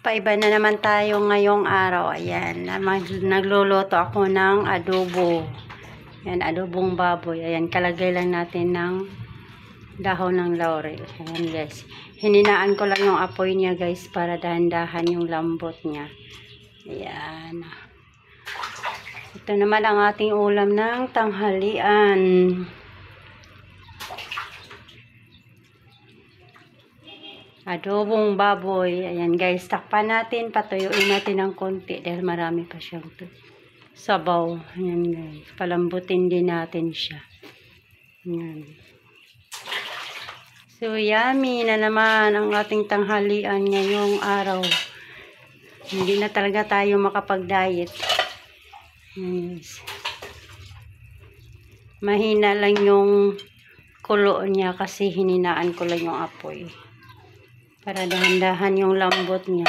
Paiba na naman tayo ngayong araw. Ayan, nagluluto ako ng adobo. Ayan, adobong baboy. Ayan, kalagay lang natin ng dahon ng laurel. Ayan guys. Hininaan ko lang yung apoy niya guys para dahan-dahan yung lambot niya. Ayan. Ito naman ang ating ulam ng tanghalian. Adobong baboy. Ayan guys, takpan natin, patuyuin natin ng konti dahil marami pa siyang sabaw. Ayan guys, palambutin din natin siya. Ayan. So yummy na naman ang ating tanghalian ngayong araw. Hindi na talaga tayo makapag-diet. Yes. Mahina lang yung kulo niya kasi hininaan ko lang yung apoy. Para dahan-dahan yung lambot niya.